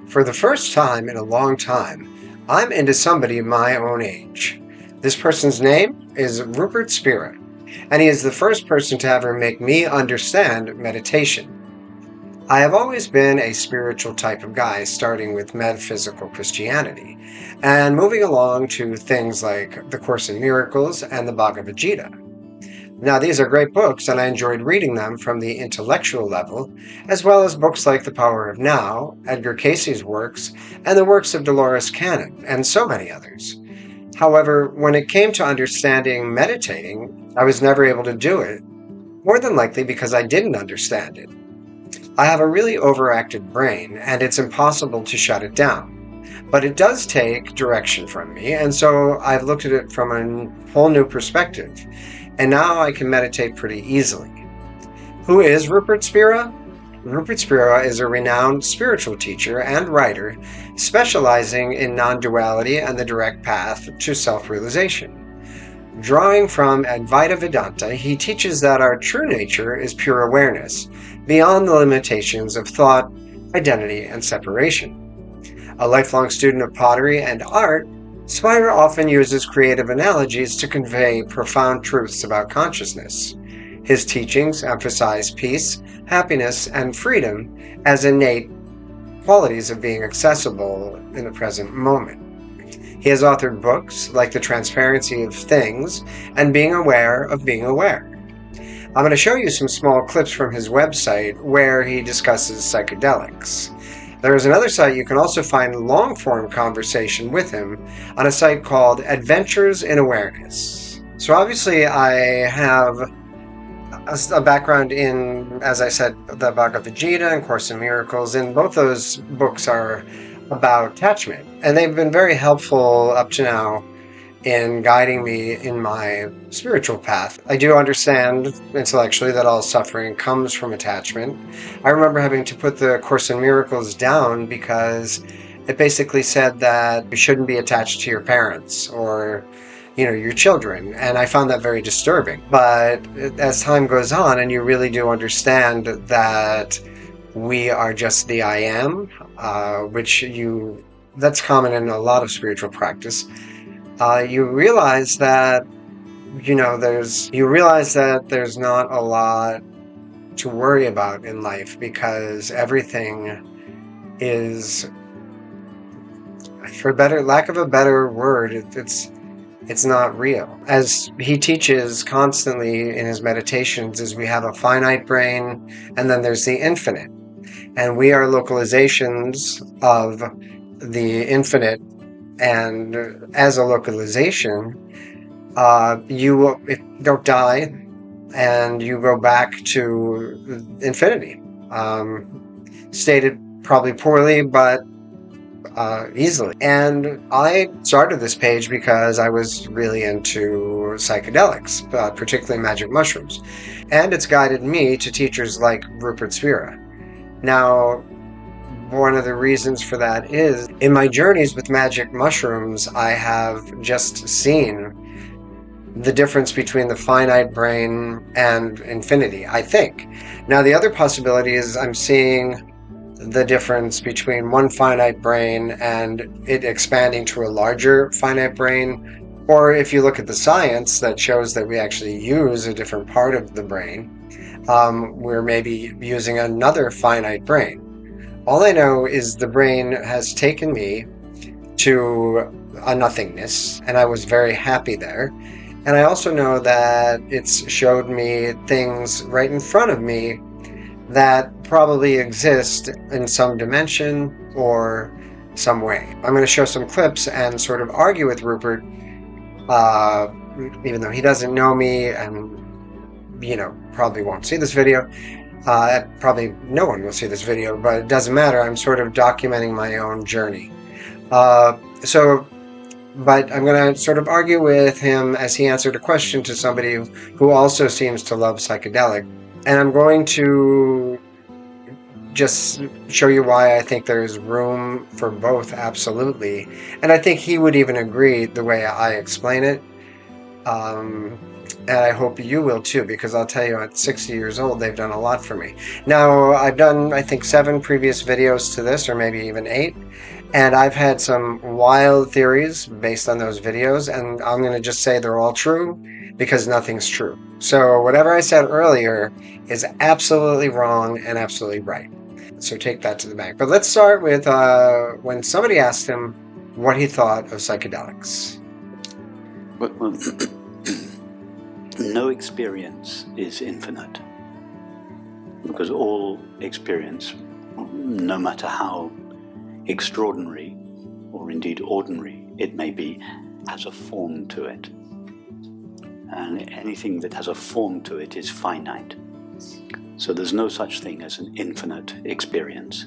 For the first time in a long time, I'm into somebody my own age. This person's name is Rupert Spira, and he is the first person to ever make me understand meditation. I have always been a spiritual type of guy, starting with metaphysical Christianity, and moving along to things like The Course in Miracles and the Bhagavad Gita. Now, these are great books, and I enjoyed reading them from the intellectual level, as well as books like The Power of Now, Edgar Cayce's works, and the works of Dolores Cannon, and so many others. However, when it came to understanding meditating, I was never able to do it, more than likely because I didn't understand it. I have a really overactive brain, and it's impossible to shut it down. But it does take direction from me, and so I've looked at it from a whole new perspective, and now I can meditate pretty easily. Who is Rupert Spira? Rupert Spira is a renowned spiritual teacher and writer specializing in non-duality and the direct path to self-realization. Drawing from Advaita Vedanta, he teaches that our true nature is pure awareness, beyond the limitations of thought, identity, and separation. A lifelong student of pottery and art, Spira often uses creative analogies to convey profound truths about consciousness. His teachings emphasize peace, happiness, and freedom as innate qualities of being accessible in the present moment. He has authored books like The Transparency of Things and Being Aware of Being Aware. I'm going to show you some small clips from his website where he discusses psychedelics. There is another site you can also find long-form conversation with him on a site called Adventures in Awareness. So obviously I have a background in, as I said, the Bhagavad Gita and Course in Miracles, and both those books are about attachment. And they've been very helpful up to now in guiding me in my spiritual path. I do understand intellectually that all suffering comes from attachment. I remember having to put the Course in Miracles down because it basically said that you shouldn't be attached to your parents or your children, and I found that very disturbing. But as time goes on and you really do understand that we are just the I am, that's common in a lot of spiritual practice, you realize that there's not a lot to worry about in life, because everything is, for lack of a better word, it's not real. As he teaches constantly in his meditations, is we have a finite brain, and then there's the infinite, and we are localizations of the infinite. And as a localization, you don't die, and you go back to infinity. Stated probably poorly, but easily. And I started this page because I was really into psychedelics, particularly magic mushrooms, and it's guided me to teachers like Rupert Spira. Now, one of the reasons for that is, in my journeys with magic mushrooms, I have just seen the difference between the finite brain and infinity, I think. Now, the other possibility is I'm seeing the difference between one finite brain and it expanding to a larger finite brain, or if you look at the science that shows that we actually use a different part of the brain, we're maybe using another finite brain. All I know is the brain has taken me to a nothingness, and I was very happy there. And I also know that it's showed me things right in front of me that probably exist in some dimension or some way. I'm going to show some clips and sort of argue with Rupert, even though he doesn't know me and, probably won't see this video. Probably no one will see this video, but it doesn't matter. I'm sort of documenting my own journey. But I'm going to sort of argue with him as he answered a question to somebody who also seems to love psychedelic. And I'm going to just show you why I think there's room for both, absolutely. And I think he would even agree the way I explain it. And I hope you will too, because I'll tell you, at 60 years old, they've done a lot for me. Now, I've done, I think, 7 previous videos to this, or maybe even 8. And I've had some wild theories based on those videos, and I'm going to just say they're all true because nothing's true. So whatever I said earlier is absolutely wrong and absolutely right. So take that to the bank. But let's start with when somebody asked him what he thought of psychedelics. Well, no experience is infinite, because all experience, no matter how extraordinary or indeed ordinary it may be, has a form to it. And anything that has a form to it is finite. So there's no such thing as an infinite experience.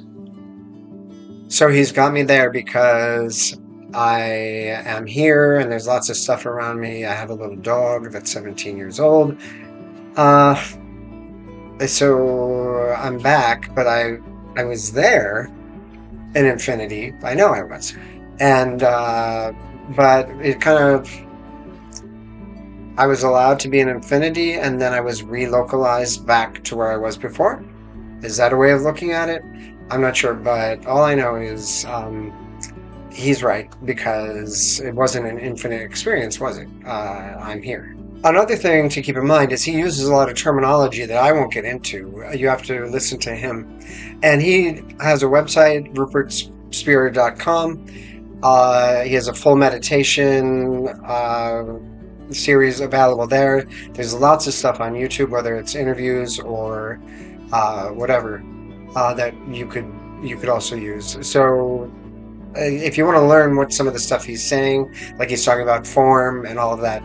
So he's got me there because I am here and there's lots of stuff around me. I have a little dog that's 17 years old. So I'm back, but I was there in infinity. I know I was. And, but it kind of, I was allowed to be in infinity and then I was relocalized back to where I was before. Is that a way of looking at it? I'm not sure, but all I know is he's right, because it wasn't an infinite experience, was it? I'm here. Another thing to keep in mind is he uses a lot of terminology that I won't get into. You have to listen to him. And he has a website, rupertspira.com. He has a full meditation series available there. There's lots of stuff on YouTube, whether it's interviews or whatever that you could also use. So if you want to learn what some of the stuff he's saying, like he's talking about form and all of that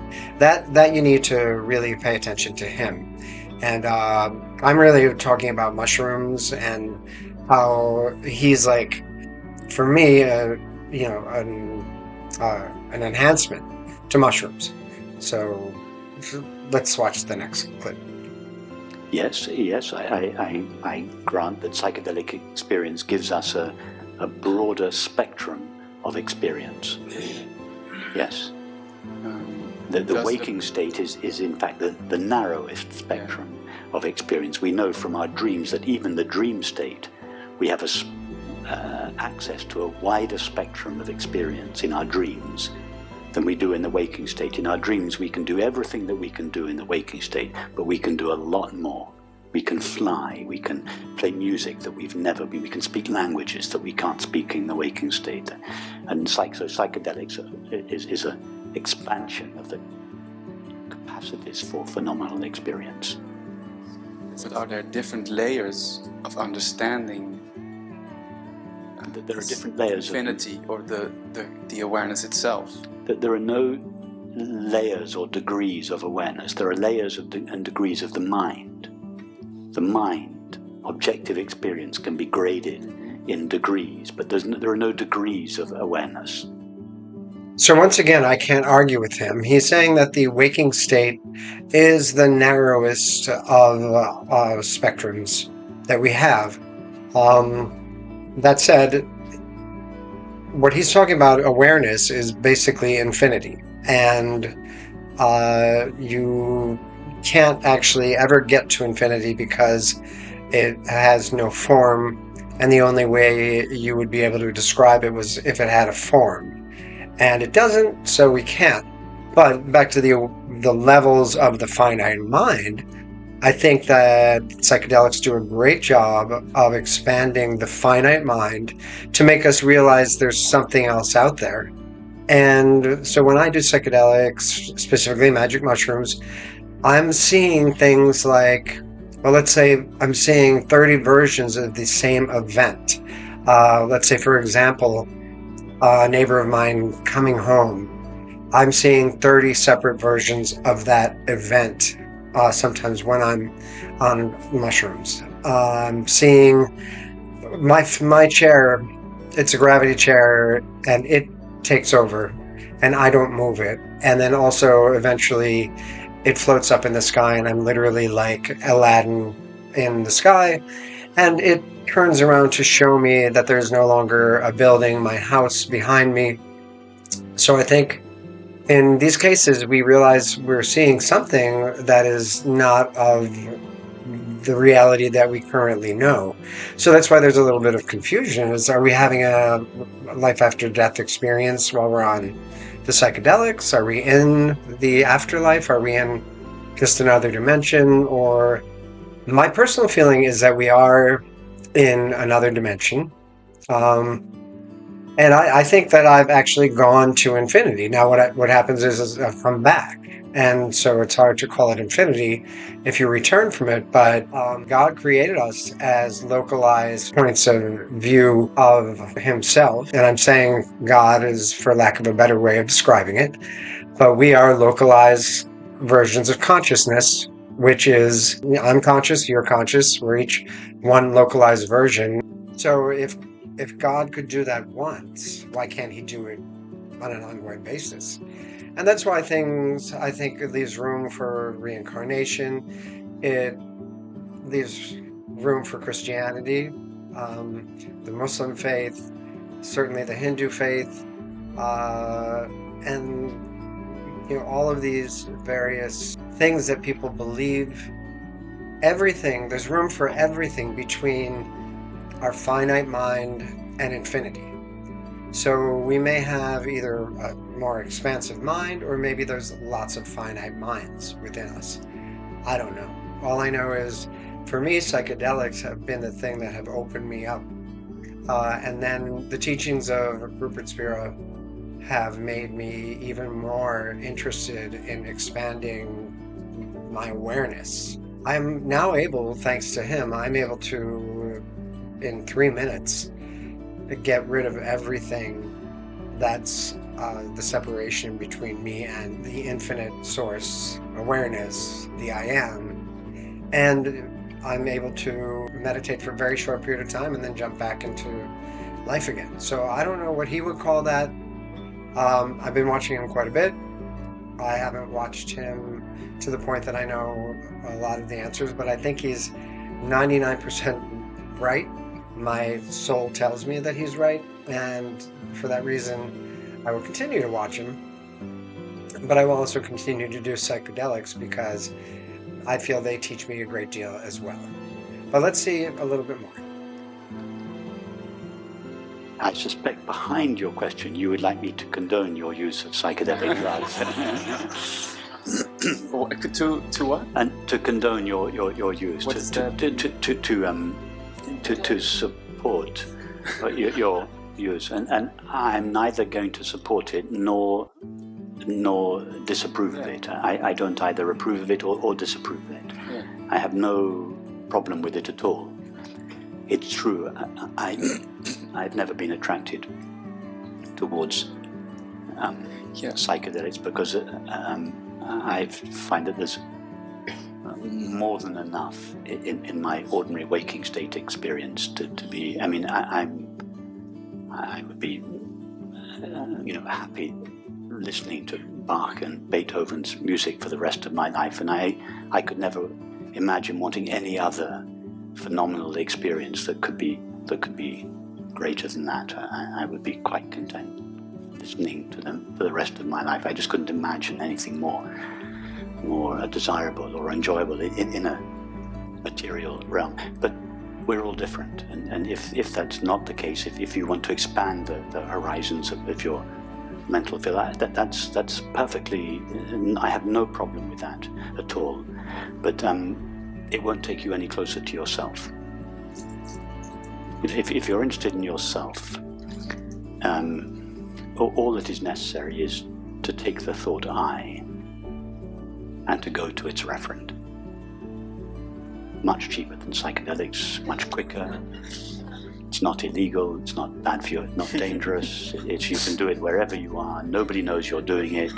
you need to really pay attention to him. And I'm really talking about mushrooms and how he's like, for me, an enhancement to mushrooms. So let's watch the next clip. Yes, I grant that psychedelic experience gives us a broader spectrum of experience. Yes. The waking state is in fact the narrowest spectrum of experience. We know from our dreams that even the dream state, we have access to a wider spectrum of experience in our dreams than we do in the waking state. In our dreams, we can do everything that we can do in the waking state, but we can do a lot more. We can fly, we can play music that we've never been, we can speak languages that we can't speak in the waking state. And so psychedelics is an expansion of the capacities for phenomenal experience. But are there different layers of understanding? There are different layers of infinity, or the awareness itself. That there are no layers or degrees of awareness. There are layers and degrees of the mind. The mind, objective experience, can be graded in degrees, but there are no degrees of awareness. So once again, I can't argue with him. He's saying that the waking state is the narrowest of spectrums that we have. That said, what he's talking about, awareness, is basically infinity. And you can't actually ever get to infinity because it has no form, and the only way you would be able to describe it was if it had a form. And it doesn't, so we can't. But back to the levels of the finite mind, I think that psychedelics do a great job of expanding the finite mind to make us realize there's something else out there. And so when I do psychedelics, specifically magic mushrooms, I'm seeing things like, well, let's say I'm seeing 30 versions of the same event. Let's say, for example, a neighbor of mine coming home. I'm seeing 30 separate versions of that event, sometimes when I'm on mushrooms. I'm seeing my chair, it's a gravity chair, and it takes over, and I don't move it. And then also, eventually, it floats up in the sky, and I'm literally like Aladdin in the sky, and it turns around to show me that there's no longer a building, my house behind me. So I think In these cases, we realize we're seeing something that is not of the reality that we currently know. So that's why there's a little bit of confusion. Are we having a life after death experience while we're on the psychedelics? Are we in the afterlife? Are we in just another dimension? Or my personal feeling is that we are in another dimension. And I think that I've actually gone to infinity. Now, what happens is I've come back. And so it's hard to call it infinity if you return from it. But God created us as localized points of view of himself. And I'm saying God is, for lack of a better way of describing it, but we are localized versions of consciousness, which is I'm conscious, you're conscious, we're each one localized version. So if God could do that once, why can't he do it on an ongoing basis? And that's why I think it leaves room for reincarnation. It leaves room for Christianity, the Muslim faith, certainly the Hindu faith, and all of these various things that people believe. Everything, there's room for everything between our finite mind and infinity. So we may have either a more expansive mind, or maybe there's lots of finite minds within us. I don't know. All I know is, for me, psychedelics have been the thing that have opened me up. And then the teachings of Rupert Spira have made me even more interested in expanding my awareness. I'm now able, thanks to him, I'm able to, in 3 minutes, get rid of everything that's the separation between me and the infinite source awareness, the I am. And I'm able to meditate for a very short period of time and then jump back into life again. So I don't know what he would call that. I've been watching him quite a bit. I haven't watched him to the point that I know a lot of the answers, but I think he's 99% right. My soul tells me that he's right, and for that reason, I will continue to watch him. But I will also continue to do psychedelics because I feel they teach me a great deal as well. But let's see a little bit more. I suspect behind your question you would like me to condone your use of psychedelic drugs. To what? And to condone your use, What's to support your use, and I'm neither going to support it nor disapprove of it. I don't either approve of it or disapprove of it. Yeah. I have no problem with it at all. It's true, I've never been attracted towards psychedelics because I find that there's more than enough in my ordinary waking state experience to be. I mean, I would be, happy listening to Bach and Beethoven's music for the rest of my life, and I could never imagine wanting any other phenomenal experience that could be greater than that. I would be quite content listening to them for the rest of my life. I just couldn't imagine anything more desirable or enjoyable in a material realm. But we're all different, and if that's not the case, if you want to expand the horizons of your mental field, that's perfectly. I have no problem with that at all. But it won't take you any closer to yourself. If you're interested in yourself, all that is necessary is to take the thought I and to go to its referent. Much cheaper than psychedelics, much quicker. It's not illegal, it's not bad for you, it's not dangerous. You can do it wherever you are. Nobody knows you're doing it.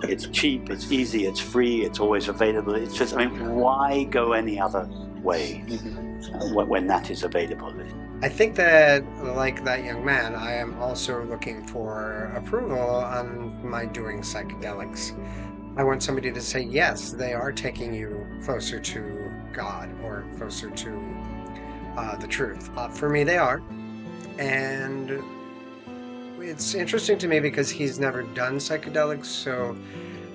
It's cheap, it's easy, it's free, it's always available. It's just, why go any other way when that is available? I think that, like that young man, I am also looking for approval on my doing psychedelics. I want somebody to say, yes, they are taking you closer to God or closer to the truth. For me, they are. And It's interesting to me because he's never done psychedelics, so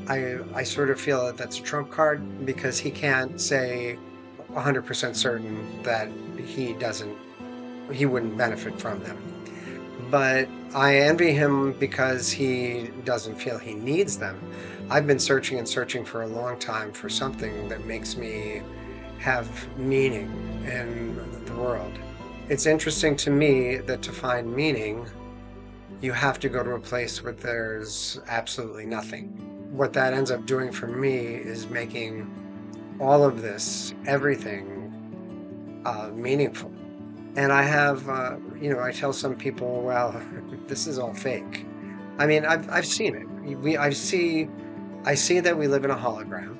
I sort of feel that that's a trump card because he can't say 100% certain that he wouldn't benefit from them. But I envy him because he doesn't feel he needs them. I've been searching and searching for a long time for something that makes me have meaning in the world. It's interesting to me that to find meaning, you have to go to a place where there's absolutely nothing. What that ends up doing for me is making all of this, everything, meaningful. And I have, I tell some people, well, this is all fake. I mean, I've seen it. I see that we live in a hologram.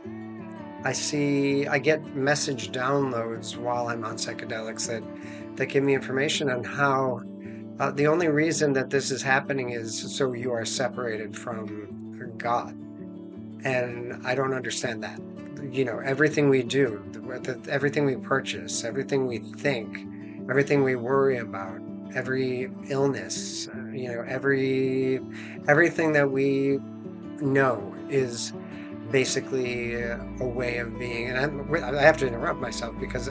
I get message downloads while I'm on psychedelics that give me information on how the only reason that this is happening is so you are separated from God. And I don't understand that. Everything we do, everything we purchase, everything we think, everything we worry about, every illness, everything that we know is basically a way of being. And I have to interrupt myself because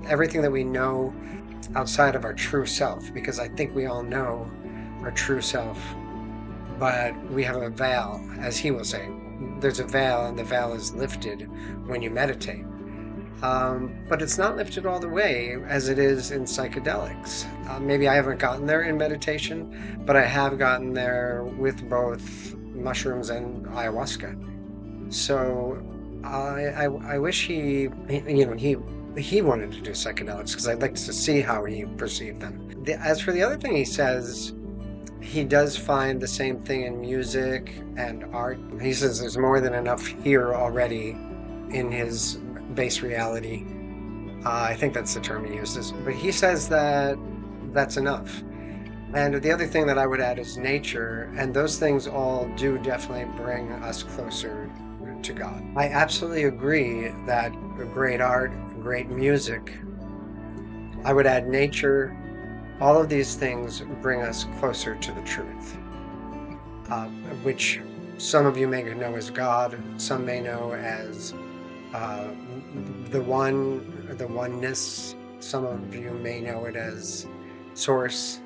everything that we know outside of our true self, because I think we all know our true self, but we have a veil, as he will say. There's a veil, and the veil is lifted when you meditate. But it's not lifted all the way as it is in psychedelics. Maybe I haven't gotten there in meditation, but I have gotten there with both mushrooms and ayahuasca. So I wish he wanted to do psychedelics because I'd like to see how he perceived them. As for the other thing he says, he does find the same thing in music and art. He says there's more than enough here already in his base reality. I think that's the term he uses. But he says that that's enough. And the other thing that I would add is nature, and those things all do definitely bring us closer to God. I absolutely agree that great art, great music, I would add nature, all of these things bring us closer to the truth, which some of you may know as God, some may know as the oneness, some of you may know it as source.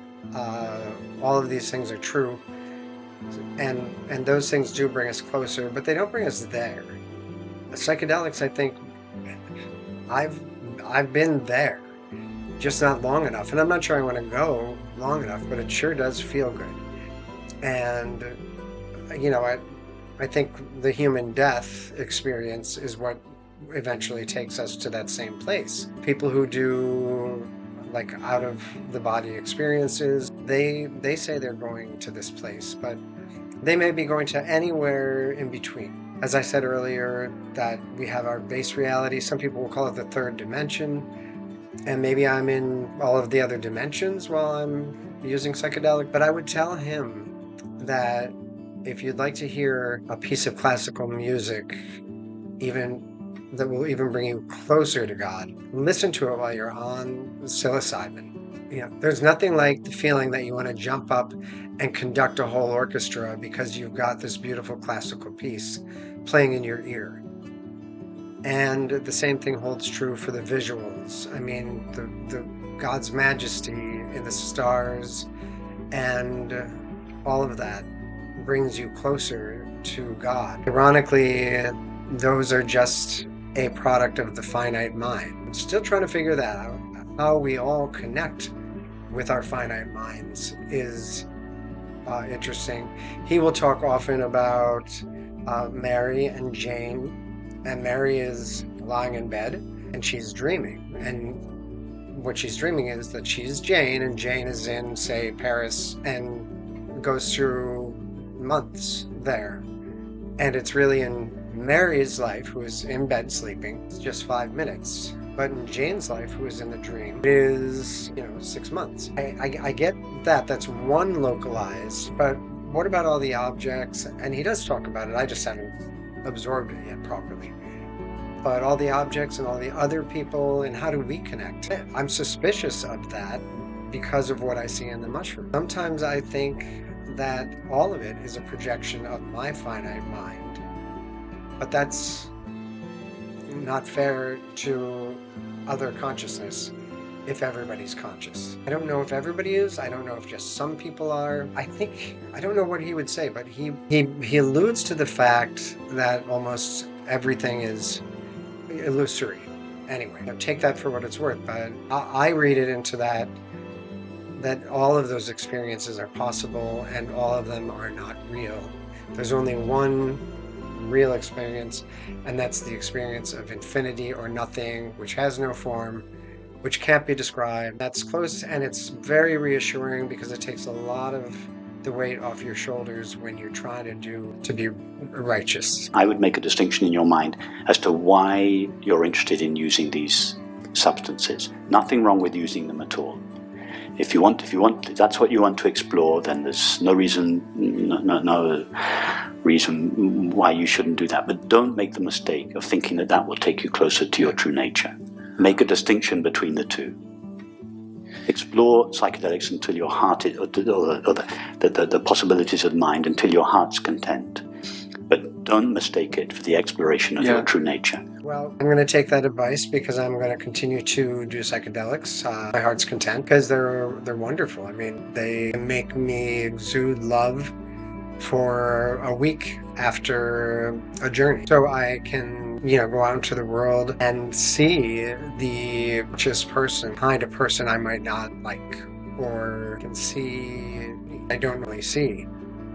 All of these things are true, and those things do bring us closer, but they don't bring us there. Psychedelics, I think, I've been there, just not long enough, and I'm not sure I want to go long enough, but it sure does feel good. And I think the human death experience is what eventually takes us to that same place. People who do like out of the body experiences, they say they're going to this place, but they may be going to anywhere in between. As I said earlier, that we have our base reality. Some people will call it the third dimension, and maybe I'm in all of the other dimensions while I'm using psychedelic. But I would tell him that if you'd like to hear a piece of classical music, that will even bring you closer to God, listen to it while you're on psilocybin. There's nothing like the feeling that you want to jump up and conduct a whole orchestra because you've got this beautiful classical piece playing in your ear. And the same thing holds true for the visuals. I mean, the God's majesty in the stars and all of that brings you closer to God. Ironically, those are just a product of the finite mind. Still trying to figure that out. How we all connect with our finite minds is interesting. He will talk often about Mary and Jane, and Mary is lying in bed and she's dreaming, and what she's dreaming is that she's Jane, and Jane is in, say, Paris, and goes through months there, and it's really in Mary's life, who is in bed sleeping, it's just 5 minutes. But in Jane's life, who is in the dream, it is, 6 months. I get that. That's one localized. But what about all the objects? And he does talk about it. I just haven't absorbed it yet properly. But all the objects and all the other people, and how do we connect? I'm suspicious of that because of what I see in the mushroom. Sometimes I think that all of it is a projection of my finite mind. But that's not fair to other consciousness if everybody's conscious. I don't know if everybody is. I don't know if just some people are. I don't know what he would say, but he alludes to the fact that almost everything is illusory. Anyway, take that for what it's worth, but I read it into that all of those experiences are possible and all of them are not real. There's only one real experience, and that's the experience of infinity or nothing, which has no form, which can't be described. That's close, and it's very reassuring because it takes a lot of the weight off your shoulders when you're trying to be righteous. I would make a distinction in your mind as to why you're interested in using these substances. Nothing wrong with using them at all. If if that's what you want to explore, then there's no reason why you shouldn't do that. But don't make the mistake of thinking that will take you closer to your true nature. Make a distinction between the two. Explore psychedelics until your heart is, or the possibilities of mind until your heart's content. But don't mistake it for the exploration of your true nature. Well, I'm going to take that advice because I'm going to continue to do psychedelics, my heart's content, because they're wonderful. I mean, they make me exude love for a week after a journey. So I can, go out into the world and see the just kind of person I might not like, or can see I don't really see.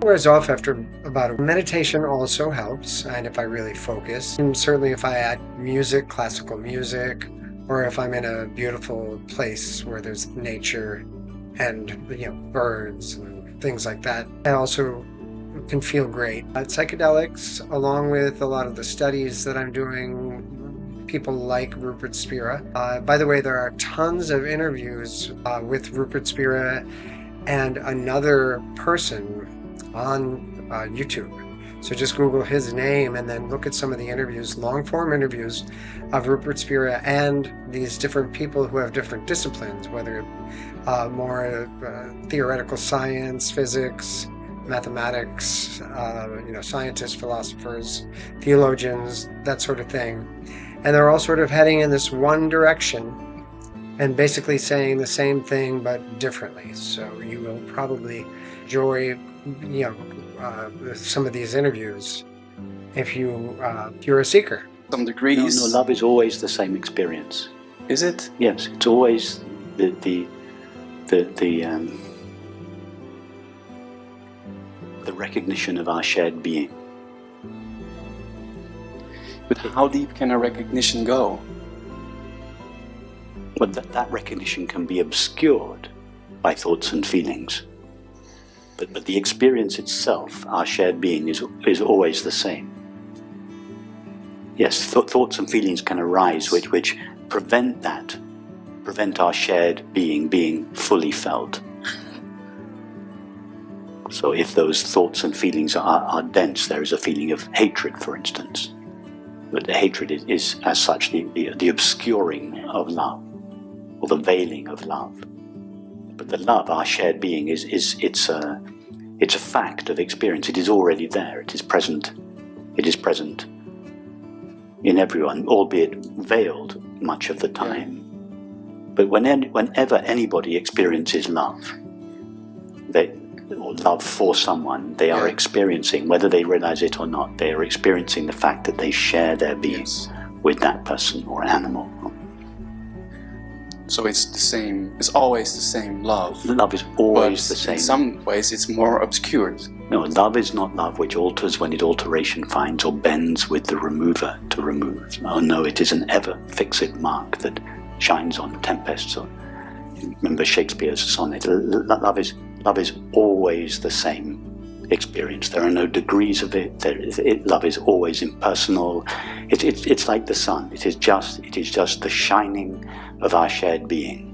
Wears off after about a meditation also helps, and if I really focus, and certainly if I add music, classical music, or if I'm in a beautiful place where there's nature and birds and things like that, I also can feel great. Psychedelics, along with a lot of the studies that I'm doing, people like Rupert Spira. By the way, there are tons of interviews with Rupert Spira and another person on YouTube. So just Google his name and then look at some of the interviews, long-form interviews of Rupert Spira and these different people who have different disciplines, whether more theoretical science, physics, mathematics, scientists, philosophers, theologians, that sort of thing. And they're all sort of heading in this one direction and basically saying the same thing but differently. So you will probably enjoy some of these interviews if you're a seeker. Some degrees. No, love is always the same experience. Is it? Yes, it's always the recognition of our shared being. But how deep can a recognition go? Well, that recognition can be obscured by thoughts and feelings. But the experience itself, our shared being, is always the same. Yes, thoughts and feelings can arise which prevent our shared being fully felt. So if those thoughts and feelings are dense, there is a feeling of hatred, for instance. But the hatred is as such the obscuring of love, or the veiling of love. But the love, our shared being, it's a fact of experience. It is already there. It is present. It is present in everyone, albeit veiled much of the time. But whenever anybody experiences love, or love for someone, they are experiencing, whether they realize it or not, they are experiencing the fact that they share their being with that person or animal. So it's the same, it's always the same love. Love is always the same. In some ways it's more obscured. No, love is not love which alters when it alteration finds or bends with the remover to remove. Oh no, it is an ever fixed mark that shines on tempests. Or, remember Shakespeare's sonnet, love is always the same experience. There are no degrees of it. Love is always impersonal. It's like the sun. It is just the shining of our shared being.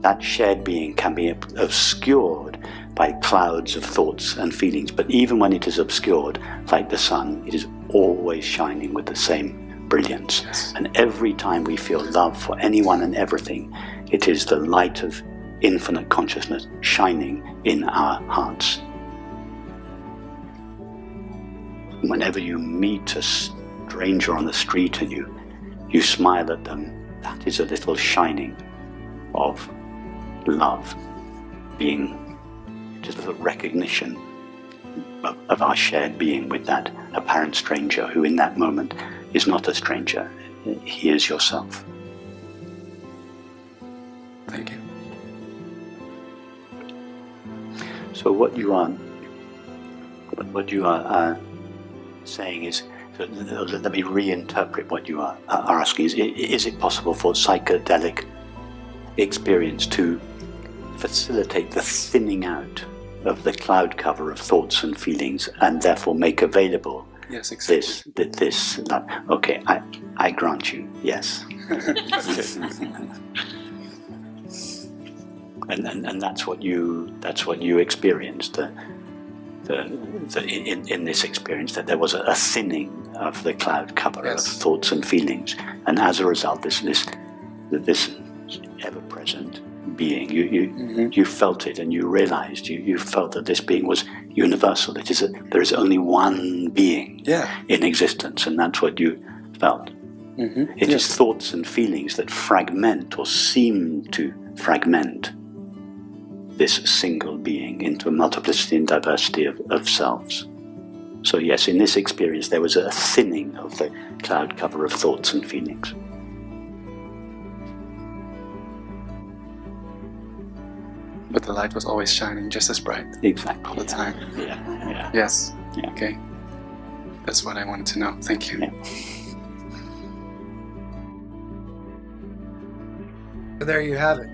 That shared being can be obscured by clouds of thoughts and feelings, but even when it is obscured, like the sun, it is always shining with the same brilliance. Yes. And every time we feel love for anyone and everything, it is the light of infinite consciousness shining in our hearts. whenever you meet a stranger on the street and you smile at them, that is a little shining of love, being just a little recognition of our shared being with that apparent stranger who in that moment is not a stranger. He is yourself. Thank you. So what you are saying is, let me reinterpret what you are asking. Is it possible for psychedelic experience to facilitate the thinning out of the cloud cover of thoughts and feelings, and therefore make available Yes, exactly. this? Okay, I grant you, yes. And that's what you experienced. In this experience, that there was a thinning of the cloud cover of thoughts and feelings, and as a result, this ever-present being, you felt it, and you realized, you felt that this being was universal. There is only one being in existence, and that's what you felt. It is thoughts and feelings that fragment or seem to fragment this single being into a multiplicity and diversity of selves. So yes, in this experience there was a thinning of the cloud cover of thoughts and feelings. But the light was always shining just as bright. Exactly. All the time. Yeah. Yes. Yeah. Okay. That's what I wanted to know. Thank you. Yeah. So there you have it.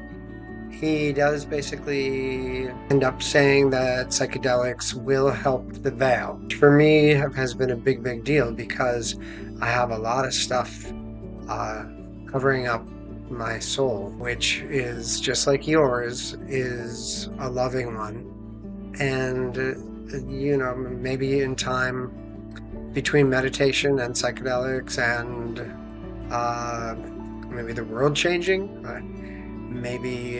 He does basically end up saying that psychedelics will help the veil. Which for me has been a big deal, because I have a lot of stuff covering up my soul, which is just like yours, is a loving one. And, maybe in time between meditation and psychedelics and maybe the world changing, maybe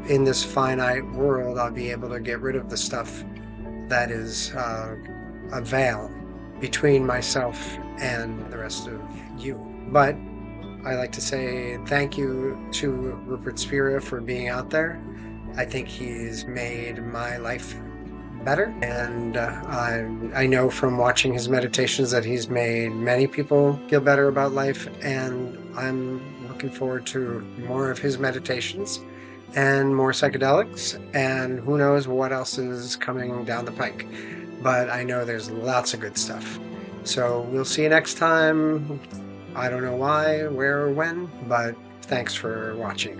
in this finite world I'll be able to get rid of the stuff that is a veil between myself and the rest of you. But I like to say thank you to Rupert Spira for being out there. I think he's made my life better, and I know from watching his meditations that he's made many people feel better about life, and I'm looking forward to more of his meditations and more psychedelics, and who knows what else is coming down the pike. But I know there's lots of good stuff. So we'll see you next time. I don't know why, where, or when, but thanks for watching.